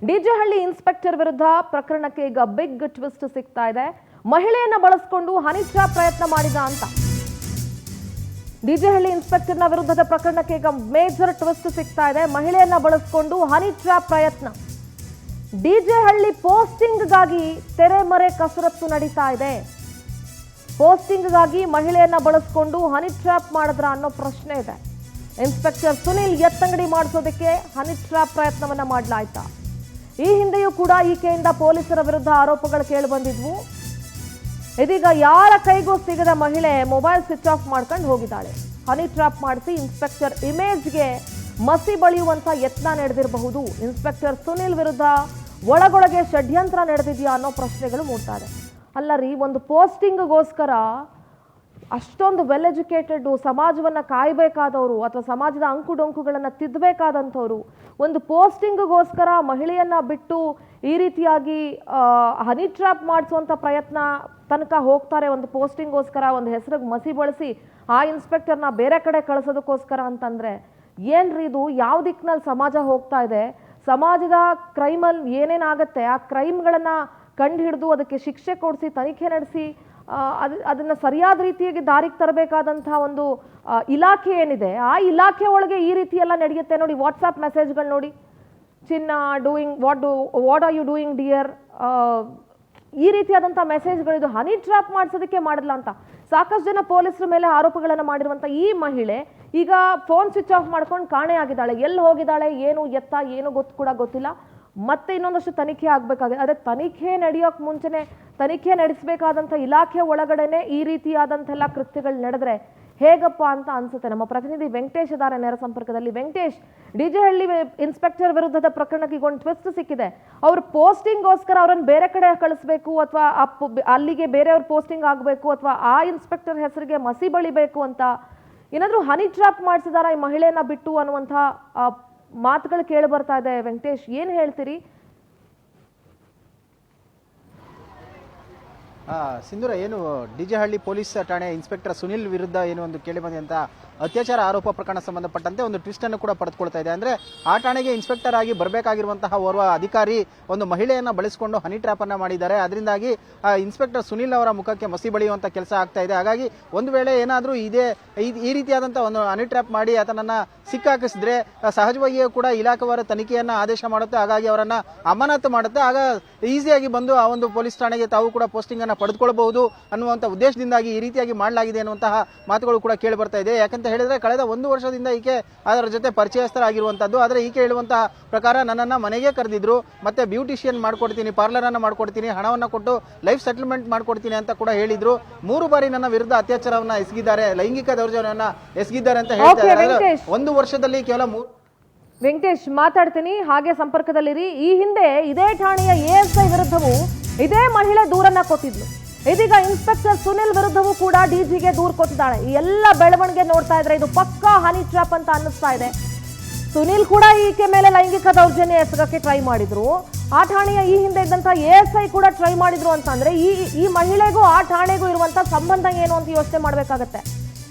DJ Halli inspector ವಿರುದ್ಧ ಪ್ರಕರಣಕ್ಕೆ ಈಗ ಬಿಗ್ ಟ್ವಿಸ್ಟ್ ಸಿಗ್ತಾ ಇದೆ. ಮಹಿಳೆಯನ್ನ ಬಳಸಿಕೊಂಡು ಹನಿ ಟ್ರ್ಯಾಪ್ ಪ್ರಯತ್ನ ಮಾಡಿದ ಅಂತ ಡಿಜೆಹಳ್ಳಿ ಇನ್ಸ್ಪೆಕ್ಟರ್ನ ವಿರುದ್ಧದ ಪ್ರಕರಣಕ್ಕೆ ಈಗ ಮೇಜರ್ ಟ್ವಿಸ್ಟ್ ಸಿಗ್ತಾ ಇದೆ. ಮಹಿಳೆಯನ್ನ ಬಳಸಿಕೊಂಡು ಹನಿ ಟ್ರ್ಯಾಪ್ ಪ್ರಯತ್ನ. ಡಿಜೆಹಳ್ಳಿ ಪೋಸ್ಟಿಂಗ್ಗಾಗಿ ತೆರೆಮರೆ ಕಸರತ್ತು ನಡೀತಾ ಇದೆ. ಪೋಸ್ಟಿಂಗ್ಗಾಗಿ ಮಹಿಳೆಯನ್ನ ಬಳಸಿಕೊಂಡು ಹನಿ ಟ್ರ್ಯಾಪ್ ಮಾಡಿದ್ರ ಅನ್ನೋ ಪ್ರಶ್ನೆ ಇದೆ. ಇನ್ಸ್ಪೆಕ್ಟರ್ ಸುನಿಲ್ ಎತ್ತಂಗಡಿ ಮಾಡಿಸೋದಕ್ಕೆ ಹನಿ ಟ್ರ್ಯಾಪ್ ಪ್ರಯತ್ನವನ್ನ ಮಾಡಲಾಯ್ತಾ? ಈ ಹಿಂದೆಯೂ ಕೂಡ ಈಕೆಯಿಂದ ಪೊಲೀಸರ ವಿರುದ್ಧ ಆರೋಪಗಳು ಕೇಳಿ ಬಂದಿದ್ವು. ಇದೀಗ ಯಾರ ಕೈಗೂ ಸಿಗದ ಮಹಿಳೆ ಮೊಬೈಲ್ ಸ್ವಿಚ್ ಆಫ್ ಮಾಡ್ಕೊಂಡು ಹೋಗಿದ್ದಾಳೆ. ಹನಿ ಟ್ರ್ಯಾಪ್ ಮಾಡಿಸಿ ಇನ್ಸ್ಪೆಕ್ಟರ್ ಇಮೇಜ್ಗೆ ಮಸಿ ಬಳಿಯುವಂತ ಯತ್ನ ನಡೆದಿರಬಹುದು. ಇನ್ಸ್ಪೆಕ್ಟರ್ ಸುನಿಲ್ ವಿರುದ್ಧ ಒಳಗೊಳಗೆ ಷಡ್ಯಂತ್ರ ನಡೆದಿದೆಯಾ ಅನ್ನೋ ಪ್ರಶ್ನೆಗಳು ಮೂಡ್ತಾ ಇದೆ. ಅಲ್ಲ ರೀ, ಒಂದು ಪೋಸ್ಟಿಂಗ್ಗೋಸ್ಕರ ಅಷ್ಟೊಂದು ವೆಲ್ ಎಜುಕೇಟೆಡ್, ಸಮಾಜವನ್ನ ಕಾಯಬೇಕಾದವರು ಅಥವಾ ಸಮಾಜದ ಅಂಕುಡೊಂಕುಗಳನ್ನು ತಿದ್ದಬೇಕಾದಂಥವ್ರು ಒಂದು ಪೋಸ್ಟಿಂಗ್ಗೋಸ್ಕರ ಮಹಿಳೆಯನ್ನ ಬಿಟ್ಟು ಈ ರೀತಿಯಾಗಿ ಹನಿ ಟ್ರ್ಯಾಪ್ ಮಾಡಿಸುವಂಥ ಪ್ರಯತ್ನ ತನಕ ಹೋಗ್ತಾರೆ. ಒಂದು ಪೋಸ್ಟಿಂಗ್ಗೋಸ್ಕರ ಒಂದು ಹೆಸರಿಗೆ ಮಸಿ ಬಳಸಿ ಆ ಇನ್ಸ್ಪೆಕ್ಟರ್ನ ಬೇರೆ ಕಡೆ ಕಳಿಸೋದಕ್ಕೋಸ್ಕರ ಅಂತಂದ್ರೆ ಏನ್ರಿ ಇದು? ಯಾವ ದಿಕ್ಕಿನಲ್ಲಿ ಸಮಾಜ ಹೋಗ್ತಾ ಇದೆ? ಸಮಾಜದ ಕ್ರೈಮಲ್ಲಿ ಏನೇನಾಗತ್ತೆ ಆ ಕ್ರೈಮ್ಗಳನ್ನು ಕಂಡು ಹಿಡಿದು ಅದಕ್ಕೆ ಶಿಕ್ಷೆ ಕೊಡಿಸಿ ತನಿಖೆ ನಡೆಸಿ ಅದನ್ನು ಸರಿಯಾದ ರೀತಿಯಾಗಿ ದಾರಿಗೆ ತರಬೇಕಾದಂತಹ ಒಂದು ಇಲಾಖೆ ಏನಿದೆ, ಆ ಇಲಾಖೆ ಒಳಗೆ ಈ ರೀತಿ ಎಲ್ಲ ನಡೆಯುತ್ತೆ. ನೋಡಿ, ವಾಟ್ಸಾಪ್ ಮೆಸೇಜ್ಗಳು ನೋಡಿ, ಚಿನ್ನ doing what are you doing dear, ಈ ರೀತಿಯಾದಂಥ ಮೆಸೇಜ್ಗಳಿದು ಹನಿ ಟ್ರ್ಯಾಪ್ ಮಾಡಿಸೋದಕ್ಕೆ ಮಾಡಿಲ್ಲ ಅಂತ ಸಾಕಷ್ಟು ಜನ ಪೊಲೀಸರ ಮೇಲೆ ಆರೋಪಗಳನ್ನು ಮಾಡಿರುವಂಥ ಈ ಮಹಿಳೆ ಈಗ ಫೋನ್ ಸ್ವಿಚ್ ಆಫ್ ಮಾಡ್ಕೊಂಡು ಕಾಣೆ ಆಗಿದ್ದಾಳೆ. ಎಲ್ಲಿ ಹೋಗಿದ್ದಾಳೆ, ಏನು ಎತ್ತ, ಏನು ಕೂಡ ಗೊತ್ತಿಲ್ಲ. ಮತ್ತೆ ಇನ್ನೊಂದಷ್ಟು ತನಿಖೆ ಆಗಬೇಕಾಗಿದೆ. ಅದೇ ತನಿಖೆ ನಡೆಯೋಕೆ ಮುಂಚೆನೆ ತನಿಖೆ ನಡೆಸಬೇಕಾದಂಥ ಇಲಾಖೆ ಒಳಗಡೆನೆ ಈ ರೀತಿಯಾದಂಥೆಲ್ಲ ಕೃತ್ಯಗಳು ನಡೆದ್ರೆ ಹೇಗಪ್ಪ ಅಂತ ಅನ್ಸುತ್ತೆ. ನಮ್ಮ ಪ್ರತಿನಿಧಿ ವೆಂಕಟೇಶ್ ಇದ್ದಾರೆ ನೇರ ಸಂಪರ್ಕದಲ್ಲಿ. ವೆಂಕಟೇಶ್, ಡಿಜೆಹಳ್ಳಿ ಇನ್ಸ್ಪೆಕ್ಟರ್ ವಿರುದ್ಧದ ಪ್ರಕರಣಕ್ಕೆ ಈಗ ಒಂದು ಟ್ವಿಸ್ಟ್ ಸಿಕ್ಕಿದೆ. ಅವ್ರ ಪೋಸ್ಟಿಂಗ್ಗೋಸ್ಕರ ಅವ್ರನ್ನ ಬೇರೆ ಕಡೆ ಕಳಿಸ್ಬೇಕು ಅಥವಾ ಅಲ್ಲಿಗೆ ಬೇರೆಯವ್ರ ಪೋಸ್ಟಿಂಗ್ ಆಗಬೇಕು ಅಥವಾ ಆ ಇನ್ಸ್ಪೆಕ್ಟರ್ ಹೆಸರಿಗೆ ಮಸಿ ಬಳಿಬೇಕು ಅಂತ ಏನಾದರೂ ಹನಿ ಟ್ರ್ಯಾಪ್ ಮಾಡಿಸಿದಾರ ಈ ಮಹಿಳೆಯನ್ನ ಬಿಟ್ಟು ಅನ್ನುವಂಥ ಮಾತುಗಳು ಕೇಳಿ ಬರ್ತಾ ಇದೆ. ವೆಂಕಟೇಶ್, ಏನು ಹೇಳ್ತೀರಿ? ಸಿಂಧೂರ, ಏನು ಡಿಜೆಹಳ್ಳಿ ಪೊಲೀಸ್ ಠಾಣೆ ಇನ್ಸ್ಪೆಕ್ಟರ್ ಸುನಿಲ್ ವಿರುದ್ಧ ಏನು ಒಂದು ಕೇಳಿ ಬಂದಂತ ಅತ್ಯಾಚಾರ ಆರೋಪ ಪ್ರಕರಣ ಸಂಬಂಧಪಟ್ಟಂತೆ ಒಂದು ಟ್ವಿಸ್ಟ್ ಅನ್ನು ಕೂಡ ಪಡೆದುಕೊಳ್ತಾ ಇದೆ. ಅಂದ್ರೆ ಆ ಠಾಣೆಗೆ ಇನ್ಸ್ಪೆಕ್ಟರ್ ಆಗಿ ಬರಬೇಕಾಗಿರುವಂತಹ ಓರ್ವ ಅಧಿಕಾರಿ ಒಂದು ಮಹಿಳೆಯನ್ನ ಬಳಸಿಕೊಂಡು ಹನಿ ಟ್ರ್ಯಾಪ್ ಅನ್ನ ಮಾಡಿದ್ದಾರೆ. ಅದರಿಂದಾಗಿ ಇನ್ಸ್ಪೆಕ್ಟರ್ ಸುನಿಲ್ ಅವರ ಮುಖಕ್ಕೆ ಮಸಿ ಬಳಿಯುವಂತ ಕೆಲಸ ಆಗ್ತಾ ಇದೆ. ಹಾಗಾಗಿ ಒಂದು ವೇಳೆ ಏನಾದರೂ ಈ ರೀತಿಯಾದಂತಹ ಒಂದು ಹನಿ ಟ್ರ್ಯಾಪ್ ಮಾಡಿ ಆತನನ್ನ ಸಿಕ್ಕಾಕಿಸಿದ್ರೆ ಸಹಜವಾಗಿಯೂ ಕೂಡ ಇಲಾಖೆವಾರು ತನಿಖೆಯನ್ನ ಆದೇಶ ಮಾಡುತ್ತೆ. ಹಾಗಾಗಿ ಅವರನ್ನ ಅಮಾನತು ಮಾಡುತ್ತೆ. ಆಗ ಈಸಿಯಾಗಿ ಬಂದು ಆ ಒಂದು ಪೊಲೀಸ್ ಠಾಣೆಗೆ ತಾವು ಕೂಡ ಪೋಸ್ಟಿಂಗ್ ಅನ್ನ ಪಡೆದುಕೊಳ್ಳಬಹುದು ಅನ್ನುವಂಥ ಉದ್ದೇಶದಿಂದಾಗಿ ಈ ರೀತಿಯಾಗಿ ಮಾಡಲಾಗಿದೆ ಅನ್ನುವಂತಹ ಮಾತುಗಳು ಕೂಡ ಕೇಳಿ ಬರ್ತಾ ಇದೆ. ಯಾಕಂತ ಹೇಳಿದ್ರೆ ಕಳೆದ 1 ವರ್ಷದಿಂದ ಈಕೆ ಅದರ ಜೊತೆ ಪರಿಚಯಸ್ಥರಾಗಿರುವಂತದ್ದು. ಆದರೆ ಈಕೆ ಹೇಳುವಂತಹ ಪ್ರಕಾರ ನನ್ನನ್ನ ಮನೆಗೆ ಕರೆದಿದ್ರು, ಮತ್ತೆ ಬ್ಯೂಟಿಷಿಯನ್ ಮಾಡ್ಕೊಡ್ತೀನಿ, ಪಾರ್ಲರ್ ಅನ್ನ ಮಾಡ್ಕೊಡ್ತೀನಿ, ಹಣವನ್ನ ಕೊಟ್ಟು ಲೈಫ್ ಸೆಟಲ್ಮೆಂಟ್ ಮಾಡ್ಕೊಡ್ತೀನಿ ಅಂತ ಕೂಡ ಹೇಳಿದ್ರು. 3 ಬಾರಿ ನನ್ನ ವಿರುದ್ಧ ಅತ್ಯಾಚಾರವನ್ನ ಎಸಗಿದ್ದಾರೆ, ಲೈಂಗಿಕ ದೌರ್ಜನ್ಯವನ್ನ ಎಸಗಿದ್ದಾರೆ ಅಂತ ಹೇಳ್ತಾರೆ. 1 ವರ್ಷದಲ್ಲಿ ಕೇವಲ ವೆಂಕಟೇಶ್ ಮಾತಾಡ್ತೀನಿ, ಹಾಗೆ ಸಂಪರ್ಕದಲ್ಲಿರಿ. ಈ ಹಿಂದೆ ಇದೇ ಠಾಣೆಯ ಎಎಸ್ಐ ವಿರುದ್ಧವೂ ಇದೇ ಮಹಿಳೆ ದೂರನ್ನ ಕೊಟ್ಟಿದ್ಲು. ಇದೀಗ ಇನ್ಸ್ಪೆಕ್ಟರ್ ಸುನಿಲ್ ವಿರುದ್ಧವೂ ಕೂಡ ಡಿಜಿಗೆ ದೂರು ಕೊಟ್ಟಿದ್ದಾಳೆ. ಈ ಎಲ್ಲ ಬೆಳವಣಿಗೆ ನೋಡ್ತಾ ಇದ್ರೆ ಇದು ಪಕ್ಕಾ ಹನಿ ಟ್ರ್ಯಾಪ್ ಅಂತ ಅನ್ನಿಸ್ತಾ ಇದೆ. ಸುನಿಲ್ ಕೂಡ ಈಕೆ ಮೇಲೆ ಲೈಂಗಿಕ ದೌರ್ಜನ್ಯ ಎಸಗಕ್ಕೆ ಟ್ರೈ ಮಾಡಿದ್ರು. ಆ ಠಾಣೆಯ ಈ ಹಿಂದೆ ಇದ್ದಂತ ಎಎಸ್ಐ ಕೂಡ ಟ್ರೈ ಮಾಡಿದ್ರು ಅಂತಂದ್ರೆ ಈ ಮಹಿಳೆಗೂ ಆ ಠಾಣೆಗೂ ಇರುವಂತ ಸಂಬಂಧ ಏನು ಅಂತ ಯೋಚನೆ ಮಾಡ್ಬೇಕಾಗತ್ತೆ.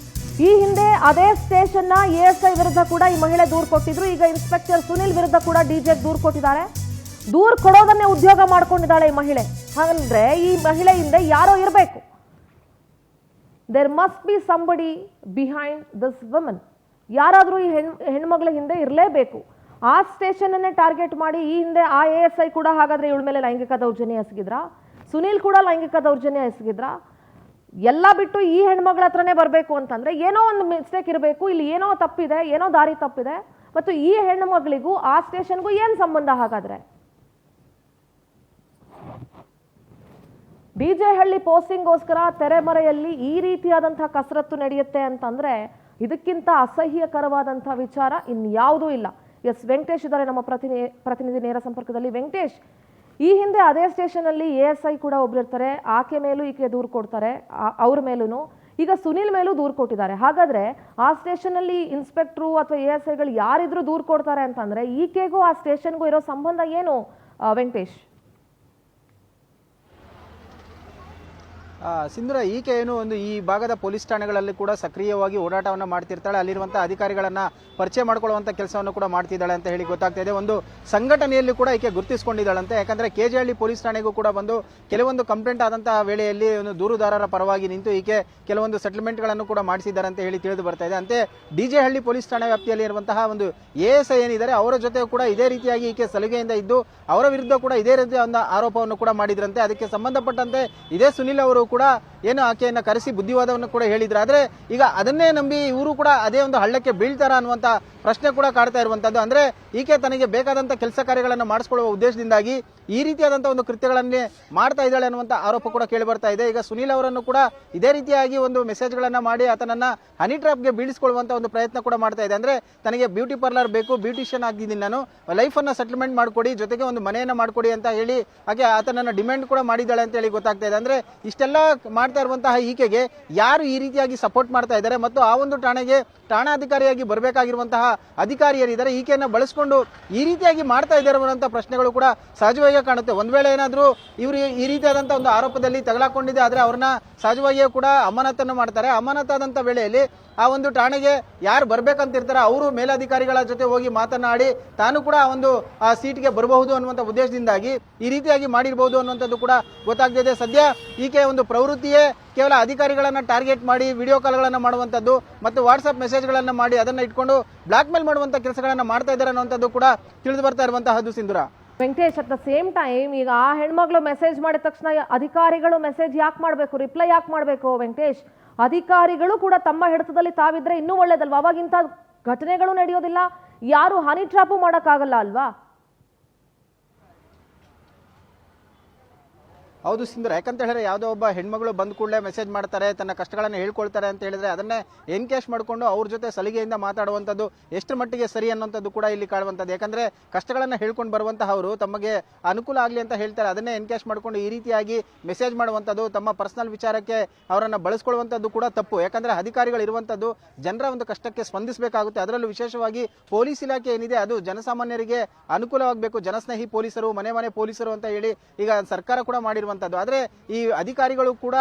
ಈ ಹಿಂದೆ ಅದೇ ಸ್ಟೇಷನ್ನ ಎಎಸ್ಐ ವಿರುದ್ಧ ಕೂಡ ಈ ಮಹಿಳೆ ದೂರು ಕೊಟ್ಟಿದ್ರು. ಈಗ ಇನ್ಸ್ಪೆಕ್ಟರ್ ಸುನಿಲ್ ವಿರುದ್ಧ ಕೂಡ ಡಿಜೆ ದೂರು ಕೊಟ್ಟಿದ್ದಾರೆ. ದೂರು ಕೊಡೋದನ್ನೇ ಉದ್ಯೋಗ ಮಾಡ್ಕೊಂಡಿದ್ದಾಳೆ ಈ ಮಹಿಳೆ. ಹಾಗಂದ್ರೆ ಈ ಮಹಿಳೆ ಹಿಂದೆ ಯಾರೋ ಇರಬೇಕು. There must be somebody behind this woman. ಯಾರಾದರೂ ಈ ಹೆಣ್ಮಗಳ ಹಿಂದೆ ಇರಲೇಬೇಕು. ಆ ಸ್ಟೇಷನ್ ಅನ್ನೇ ಟಾರ್ಗೆಟ್ ಮಾಡಿ ಈ ಹಿಂದೆ ಆ ಎಎಸ್ಐ ಕೂಡ ಹಾಗಾದ್ರೆ ಇವಳ ಮೇಲೆ ಲೈಂಗಿಕ ದೌರ್ಜನ್ಯ ಎಸಗಿದ್ರ, ಸುನೀಲ್ ಕೂಡ ಲೈಂಗಿಕ ದೌರ್ಜನ್ಯ ಎಸಗಿದ್ರ, ಎಲ್ಲ ಬಿಟ್ಟು ಈ ಹೆಣ್ಮಗಳ ಹತ್ರನೇ ಬರಬೇಕು ಅಂತಂದ್ರೆ ಏನೋ ಒಂದು ಮಿಸ್ಟೇಕ್ ಇರಬೇಕು. ಇಲ್ಲಿ ಏನೋ ತಪ್ಪಿದೆ, ಏನೋ ದಾರಿ ತಪ್ಪಿದೆ. ಮತ್ತು ಈ ಹೆಣ್ಣು ಮಗಳಿಗೂ ಆ ಸ್ಟೇಷನ್ಗೂ ಏನು ಸಂಬಂಧ? ಹಾಗಾದ್ರೆ ಡಿಜೆಹಳ್ಳಿ ಪೋಸ್ಟಿಂಗ್ಗೋಸ್ಕರ ತೆರೆಮರೆಯಲ್ಲಿ ಈ ರೀತಿಯಾದಂತಹ ಕಸರತ್ತು ನಡೆಯುತ್ತೆ ಅಂತಂದ್ರೆ ಇದಕ್ಕಿಂತ ಅಸಹ್ಯಕರವಾದಂಥ ವಿಚಾರ ಇನ್ಯಾವುದೂ ಇಲ್ಲ. ಎಸ್, ವೆಂಕಟೇಶ್ ಇದ್ದಾರೆ ನಮ್ಮ ಪ್ರತಿನಿಧಿ ನೇರ ಸಂಪರ್ಕದಲ್ಲಿ. ವೆಂಕಟೇಶ್, ಈ ಹಿಂದೆ ಅದೇ ಸ್ಟೇಷನಲ್ಲಿ ಎಎಸ್ಐ ಕೂಡ ಒಬ್ರು ಇರ್ತಾರೆ, ಆಕೆ ಮೇಲೂ ಈಕೆ ದೂರು ಕೊಡ್ತಾರೆ, ಅವ್ರ ಮೇಲೂ ಈಗ ಸುನಿಲ್ ಮೇಲೂ ದೂರು ಕೊಟ್ಟಿದ್ದಾರೆ. ಹಾಗಾದ್ರೆ ಆ ಸ್ಟೇಷನಲ್ಲಿ ಇನ್ಸ್ಪೆಕ್ಟ್ರು ಅಥವಾ ಎಎಸ್ಐಗಳು ಯಾರಿದ್ರು ದೂರು ಕೊಡ್ತಾರೆ ಅಂತಂದ್ರೆ ಈಕೆಗೂ ಆ ಸ್ಟೇಷನ್ಗೂ ಇರೋ ಸಂಬಂಧ ಏನು ವೆಂಕಟೇಶ್? ಸಿಂಧೂರ ಈಕೆ ಏನು ಒಂದು ಈ ಭಾಗದ ಪೊಲೀಸ್ ಠಾಣೆಗಳಲ್ಲಿ ಕೂಡ ಸಕ್ರಿಯವಾಗಿ ಓಡಾಟವನ್ನು ಮಾಡ್ತಿರ್ತಾಳೆ, ಅಲ್ಲಿರುವಂತಹ ಅಧಿಕಾರಿಗಳನ್ನ ಪರಿಚಯ ಮಾಡ್ಕೊಳ್ಳುವಂತ ಕೆಲಸವನ್ನು ಕೂಡ ಮಾಡ್ತಿದ್ದಾಳೆ ಅಂತ ಹೇಳಿ ಗೊತ್ತಾಗ್ತಾ ಇದೆ. ಒಂದು ಸಂಘಟನೆಯಲ್ಲಿ ಕೂಡ ಈಕೆ ಗುರುತಿಸಿಕೊಂಡಿದ್ದಾಳಂತೆ. ಯಾಕಂದ್ರೆ ಕೆಜೆಹಳ್ಳಿ ಪೊಲೀಸ್ ಠಾಣೆಗೂ ಕೂಡ ಬಂದು ಕೆಲವೊಂದು ಕಂಪ್ಲೇಂಟ್ ಆದಂತಹ ವೇಳೆಯಲ್ಲಿ ಒಂದು ದೂರುದಾರರ ಪರವಾಗಿ ನಿಂತು ಈಕೆ ಕೆಲವೊಂದು ಸೆಟಲ್ಮೆಂಟ್ಗಳನ್ನು ಕೂಡ ಮಾಡಿಸಿದ್ದಾರೆ ಅಂತ ಹೇಳಿ ತಿಳಿದು ಬರ್ತಾ ಇದೆ. ಅಂತೆ ಡಿಜೆಹಳ್ಳಿ ಪೊಲೀಸ್ ಠಾಣೆ ವ್ಯಾಪ್ತಿಯಲ್ಲಿ ಇರುವಂತಹ ಒಂದು ಎಎಸ್ಐ ಏನಿದ್ದಾರೆ ಅವರ ಜೊತೆ ಕೂಡ ಇದೇ ರೀತಿಯಾಗಿ ಈಕೆ ಸಲುಗೆಯಿಂದ ಇದ್ದು ಅವರ ವಿರುದ್ಧ ಕೂಡ ಇದೇ ರೀತಿಯ ಒಂದು ಆರೋಪವನ್ನು ಕೂಡ ಮಾಡಿದ್ರಂತೆ. ಅದಕ್ಕೆ ಸಂಬಂಧಪಟ್ಟಂತೆ ಇದೇ ಸುನಿಲ್ ಅವರು ಕೂಡ ಏನು ಆಕೆಯನ್ನ ಕರೆಸಿ ಬುದ್ಧಿವಾದವನ್ನು ಕೂಡ ಹೇಳಿದ್ರು. ಆದ್ರೆ ಈಗ ಅದನ್ನೇ ನಂಬಿ ಇವರು ಕೂಡ ಅದೇ ಒಂದು ಹಳ್ಳಕ್ಕೆ ಬೀಳ್ತಾರ ಅನ್ನುವಂತ ಪ್ರಶ್ನೆ ಕೂಡ ಕಾಡ್ತಾ ಇರುವಂತದ್ದು. ಅಂದ್ರೆ ಈಕೆ ತನಗೆ ಬೇಕಾದಂತ ಕೆಲಸ ಕಾರ್ಯಗಳನ್ನು ಮಾಡಿಸಿಕೊಳ್ಳುವ ಉದ್ದೇಶದಿಂದಾಗಿ ಈ ರೀತಿಯಾದಂತಹ ಒಂದು ಕೃತ್ಯಗಳನ್ನೇ ಮಾಡ್ತಾ ಇದ್ದಾಳೆ ಅನ್ನುವಂತ ಆರೋಪ ಕೂಡ ಕೇಳಿ ಬರ್ತಾ ಇದೆ. ಈಗ ಸುನಿಲ್ ಅವರನ್ನು ಕೂಡ ಇದೇ ರೀತಿಯಾಗಿ ಒಂದು ಮೆಸೇಜ್ಗಳನ್ನ ಮಾಡಿ ಆತನನ್ನ ಹನಿ ಟ್ರಾಪ್ಗೆ ಬೀಳಿಸಿಕೊಳ್ಳುವಂತ ಒಂದು ಪ್ರಯತ್ನ ಕೂಡ ಮಾಡ್ತಾ ಇದೆ. ಅಂದ್ರೆ ತನಗೆ ಬ್ಯೂಟಿ ಪಾರ್ಲರ್ ಬೇಕು, ಬ್ಯೂಟಿಷಿಯನ್ ಆಗಿದ್ದೀನಿ, ನಾನು ಲೈಫ್ ಅನ್ನ ಸೆಟಲ್ಮೆಂಟ್ ಮಾಡ್ಕೊಡಿ, ಜೊತೆಗೆ ಒಂದು ಮನೆಯನ್ನ ಮಾಡ್ಕೊಡಿ ಅಂತ ಹೇಳಿ ಹಾಗೆ ಆತನನ್ನ ಡಿಮ್ಯಾಂಡ್ ಕೂಡ ಮಾಡಿದ್ದಾಳೆ ಅಂತ ಹೇಳಿ ಗೊತ್ತಾಗ್ತಾ ಇದೆ. ಅಂದ್ರೆ ಇಷ್ಟೆಲ್ಲ ಮಾಡ್ತಾ ಇರುವಂತಹ ಈಕೆಗೆ ಯಾರು ಈ ರೀತಿಯಾಗಿ ಸಪೋರ್ಟ್ ಮಾಡ್ತಾ ಇದ್ದಾರೆ ಮತ್ತು ಆ ಒಂದು ಠಾಣೆಗೆ ಠಾಣಾಧಿಕಾರಿಯಾಗಿ ಬರಬೇಕಾಗಿರುವಂತಹ ಅಧಿಕಾರಿಯರಿದ್ದಾರೆ ಈಕೆಯನ್ನ ಬಳಸಿಕೊಂಡು ಈ ರೀತಿಯಾಗಿ ಮಾಡ್ತಾ ಇದ್ದಾರೆ ಅನ್ನುವಂತ ಪ್ರಶ್ನೆಗಳು ಕೂಡ ಸಹಜವಾಗಿ ಕಾಣುತ್ತೆ. ಒಂದ್ ವೇಳೆ ಏನಾದ್ರೂ ಇವರು ಈ ರೀತಿಯಾದಂತಹ ಒಂದು ಆರೋಪದಲ್ಲಿ ತಗಲಾಕೊಂಡಿದೆ ಆದ್ರೆ ಅವ್ರನ್ನ ಸಹಜವಾಗಿಯೂ ಕೂಡ ಅಮಾನತನ್ನು ಮಾಡ್ತಾರೆ. ಅಮಾನತಾದಂತ ವೇಳೆಯಲ್ಲಿ ಆ ಒಂದು ಠಾಣೆಗೆ ಯಾರು ಬರ್ಬೇಕಂತಿರ್ತಾರೆ ಅವರು ಮೇಲಧಿಕಾರಿಗಳ ಜೊತೆ ಹೋಗಿ ಮಾತನಾಡಿ ತಾನು ಕೂಡ ಆ ಒಂದು ಆ ಸೀಟ್ಗೆ ಬರಬಹುದು ಅನ್ನುವಂಥ ಉದ್ದೇಶದಿಂದಾಗಿ ಈ ರೀತಿಯಾಗಿ ಮಾಡಿರಬಹುದು ಅನ್ನುವಂಥದ್ದು ಕೂಡ ಗೊತ್ತಾಗ್ತಿದೆ. ಸದ್ಯ ಈಕೆ ಒಂದು ಪ್ರವೃತ್ತಿಯೇ ಕೇವಲ ಅಧಿಕಾರಿಗಳನ್ನ ಟಾರ್ಗೆಟ್ ಮಾಡಿ ವಿಡಿಯೋ ಕಾಲ್ಗಳನ್ನ ಮಾಡುವಂತದ್ದು ಮತ್ತು ವಾಟ್ಸ್ಆಪ್ ಮೆಸೇಜ್ಗಳನ್ನ ಮಾಡಿ ಅದನ್ನ ಇಟ್ಕೊಂಡು ಬ್ಲಾಕ್ ಮೇಲ್ ಮಾಡುವಂತ ಕೆಲಸಗಳನ್ನ ಮಾಡ್ತಾ ಇದ್ದಾರೆ ಅನ್ನುವಂಥದ್ದು ಕೂಡ ತಿಳಿದು ಬರ್ತಾ ಇರುವಂತಹದ್ದು Sindhura. Venkatesh, at the same time ಈಗ ಆ ಹೆಣ್ಮಗಳು ಮೆಸೇಜ್ ಮಾಡಿದ ತಕ್ಷಣ ಅಧಿಕಾರಿಗಳು ಮೆಸೇಜ್ ಯಾಕೆ ಮಾಡಬೇಕು, ರಿಪ್ಲೈ ಯಾಕೆ ಮಾಡಬೇಕು? ವೆಂಕಟೇಶ್, ಅಧಿಕಾರಿಗಳು ಕೂಡ ತಮ್ಮ ಹಿಡಿತದಲ್ಲಿ ತಾವಿದ್ರೆ ಇನ್ನೂ ಒಳ್ಳೇದಲ್ವಾ? ಅವಾಗ ಇಂಥ ಘಟನೆಗಳು ನಡೆಯೋದಿಲ್ಲ, ಯಾರು ಹನಿ ಟ್ರಾಪು ಮಾಡೋಕ್ಕಾಗಲ್ಲ ಅಲ್ವಾ? ಹೌದು ಸಿಂಧೂರ, ಯಾಕಂತ ಹೇಳಿದ್ರೆ ಯಾವುದೋ ಒಬ್ಬ ಹೆಣ್ಮಗಳು ಬಂದ ಕೂಡಲೇ ಮೆಸೇಜ್ ಮಾಡ್ತಾರೆ, ತನ್ನ ಕಷ್ಟಗಳನ್ನು ಹೇಳ್ಕೊಳ್ತಾರೆ ಅಂತ ಹೇಳಿದ್ರೆ ಅದನ್ನೇ ಎನ್ಕೇಶ್ ಮಾಡಿಕೊಂಡು ಅವ್ರ ಜೊತೆ ಸಲಿಗೆಯಿಂದ ಮಾತಾಡುವಂಥದ್ದು ಎಷ್ಟರ ಮಟ್ಟಿಗೆ ಸರಿ ಅನ್ನೋಂಥದ್ದು ಕೂಡ ಇಲ್ಲಿ ಕಾಣುವಂಥದ್ದು. ಯಾಕಂದ್ರೆ ಕಷ್ಟಗಳನ್ನು ಹೇಳ್ಕೊಂಡು ಬರುವಂತಹ ಅವರು ತಮಗೆ ಅನುಕೂಲ ಆಗಲಿ ಅಂತ ಹೇಳ್ತಾರೆ, ಅದನ್ನೇ ಎನ್ಕೇಶ್ ಮಾಡಿಕೊಂಡು ಈ ರೀತಿಯಾಗಿ ಮೆಸೇಜ್ ಮಾಡುವಂಥದ್ದು, ತಮ್ಮ ಪರ್ಸನಲ್ ವಿಚಾರಕ್ಕೆ ಅವರನ್ನು ಬಳಸ್ಕೊಳ್ಳುವಂಥದ್ದು ಕೂಡ ತಪ್ಪು. ಯಾಕಂದ್ರೆ ಅಧಿಕಾರಿಗಳು ಇರುವಂಥದ್ದು ಜನರ ಒಂದು ಕಷ್ಟಕ್ಕೆ ಸ್ಪಂದಿಸಬೇಕಾಗುತ್ತೆ. ಅದರಲ್ಲೂ ವಿಶೇಷವಾಗಿ ಪೊಲೀಸ್ ಇಲಾಖೆ ಏನಿದೆ ಅದು ಜನಸಾಮಾನ್ಯರಿಗೆ ಅನುಕೂಲವಾಗಬೇಕು, ಜನಸ್ನೇಹಿ ಪೊಲೀಸರು, ಮನೆ ಮನೆ ಪೊಲೀಸರು ಅಂತ ಹೇಳಿ ಈಗ ಸರ್ಕಾರ ಕೂಡ ಮಾಡಿರುವಂಥದ್ದು. ಆದ್ರೆ ಈ ಅಧಿಕಾರಿಗಳು ಕೂಡ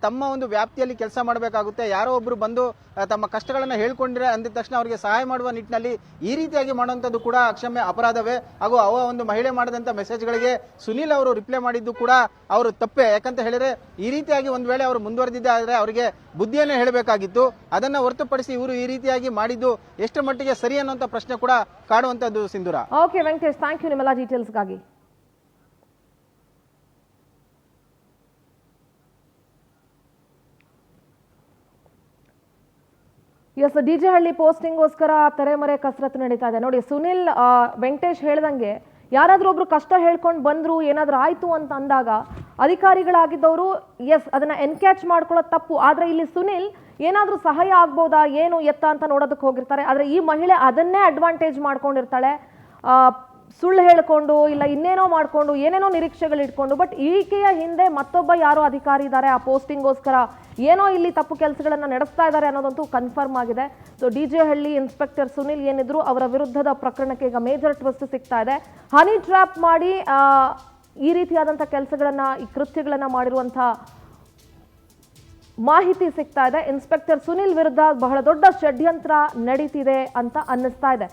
ತಮ್ಮ ಒಂದು ವ್ಯಾಪ್ತಿಯಲ್ಲಿ ಕೆಲಸ ಮಾಡಬೇಕಾಗುತ್ತೆ. ಯಾರೋ ಒಬ್ರು ಬಂದು ತಮ್ಮ ಕಷ್ಟಗಳನ್ನ ಹೇಳ್ಕೊಂಡ್ರೆ ಅಂದಿದ ತಕ್ಷಣ ಅವರಿಗೆ ಸಹಾಯ ಮಾಡುವ ನಿಟ್ಟಿನಲ್ಲಿ ಈ ರೀತಿಯಾಗಿ ಮಾಡುವಂಥದ್ದು ಕೂಡ ಅಕ್ಷಮ್ಯ ಅಪರಾಧವೇ. ಹಾಗೂ ಅವ ಒಂದು ಮಹಿಳೆ ಮಾಡಿದಂತ ಮೆಸೇಜ್ಗಳಿಗೆ ಸುನಿಲ್ ಅವರು ರಿಪ್ಲೈ ಮಾಡಿದ್ದು ಕೂಡ ಅವರು ತಪ್ಪೇ. ಯಾಕಂತ ಹೇಳಿದ್ರೆ ಈ ರೀತಿಯಾಗಿ ಒಂದ್ ವೇಳೆ ಅವರು ಮುಂದುವರೆದಿದ್ದೆ ಆದ್ರೆ ಅವರಿಗೆ ಬುದ್ಧಿಯನ್ನೇ ಹೇಳಬೇಕಾಗಿತ್ತು. ಅದನ್ನ ಹೊರತುಪಡಿಸಿ ಇವರು ಈ ರೀತಿಯಾಗಿ ಮಾಡಿದ್ದು ಎಷ್ಟು ಮಟ್ಟಿಗೆ ಸರಿ ಅನ್ನುವಂತ ಪ್ರಶ್ನೆ ಕೂಡ ಕಾಡುವಂತದ್ದು ಸಿಂಧೂರ. ಓಕೆ ವೆಂಕಟೇಶ್, ಥ್ಯಾಂಕ್ ಯು ನಿಮ್ಮೆಲ್ಲ ಡೀಟೇಲ್ಸ್ಗಾಗಿ. ಎಸ್, ಡಿಜೆಹಳ್ಳಿ ಪೋಸ್ಟಿಂಗ್ಗೋಸ್ಕರ ತೆರೆಮರೆ ಕಸರತ್ತು ನಡೀತಾ ಇದೆ ನೋಡಿ. ಸುನಿಲ್, ವೆಂಕಟೇಶ್ ಹೇಳ್ದಂಗೆ ಯಾರಾದ್ರೂ ಒಬ್ರು ಕಷ್ಟ ಹೇಳ್ಕೊಂಡು ಬಂದ್ರು, ಏನಾದ್ರೂ ಆಯ್ತು ಅಂತ ಅಂದಾಗ ಅಧಿಕಾರಿಗಳಾಗಿದ್ದವರು ಎಸ್ ಅದನ್ನ ಎನ್ಕ್ಯಾಚ್ ಮಾಡ್ಕೊಳ್ಳೋದು ತಪ್ಪು. ಆದ್ರೆ ಇಲ್ಲಿ ಸುನಿಲ್ ಏನಾದ್ರೂ ಸಹಾಯ ಆಗ್ಬೋದಾ ಏನು ಎತ್ತ ಅಂತ ನೋಡೋದಕ್ಕೆ ಹೋಗಿರ್ತಾರೆ. ಆದ್ರೆ ಈ ಮಹಿಳೆ ಅದನ್ನೇ ಅಡ್ವಾಂಟೇಜ್ ಮಾಡ್ಕೊಂಡಿರ್ತಾಳೆ, ಸುಳ್ಳು ಹೇಳ್ಕೊಂಡು ಇಲ್ಲ ಇನ್ನೇನೋ ಮಾಡ್ಕೊಂಡು ಏನೇನೋ ನಿರೀಕ್ಷೆಗಳು ಇಟ್ಕೊಂಡು. ಬಟ್ ಈಕೆಯ ಹಿಂದೆ ಮತ್ತೊಬ್ಬ ಯಾರೋ ಅಧಿಕಾರಿ ಇದ್ದಾರೆ, ಆ ಪೋಸ್ಟಿಂಗ್ಗೋಸ್ಕರ ಏನೋ ಇಲ್ಲಿ ತಪ್ಪು ಕೆಲಸಗಳನ್ನ ನಡೆಸ್ತಾ ಇದ್ದಾರೆ ಅನ್ನೋದಂತೂ ಕನ್ಫರ್ಮ್ ಆಗಿದೆ. ಸೊ ಡಿಜೆಹಳ್ಳಿ ಇನ್ಸ್ಪೆಕ್ಟರ್ ಸುನಿಲ್ ಏನಿದ್ರು ಅವರ ವಿರುದ್ಧದ ಪ್ರಕರಣಕ್ಕೆ ಈಗ ಮೇಜರ್ ಟ್ವಿಸ್ಟ್ ಸಿಗ್ತಾ ಇದೆ. ಹನಿ ಟ್ರ್ಯಾಪ್ ಮಾಡಿ ಈ ರೀತಿಯಾದಂಥ ಕೆಲಸಗಳನ್ನ, ಈ ಕೃತ್ಯಗಳನ್ನ ಮಾಡಿರುವಂಥ ಮಾಹಿತಿ ಸಿಗ್ತಾ ಇದೆ. ಇನ್ಸ್ಪೆಕ್ಟರ್ ಸುನಿಲ್ ವಿರುದ್ಧ ಬಹಳ ದೊಡ್ಡ ಷಡ್ಯಂತ್ರ ನಡೀತಿದೆ ಅಂತ ಅನ್ನಿಸ್ತಾ ಇದೆ.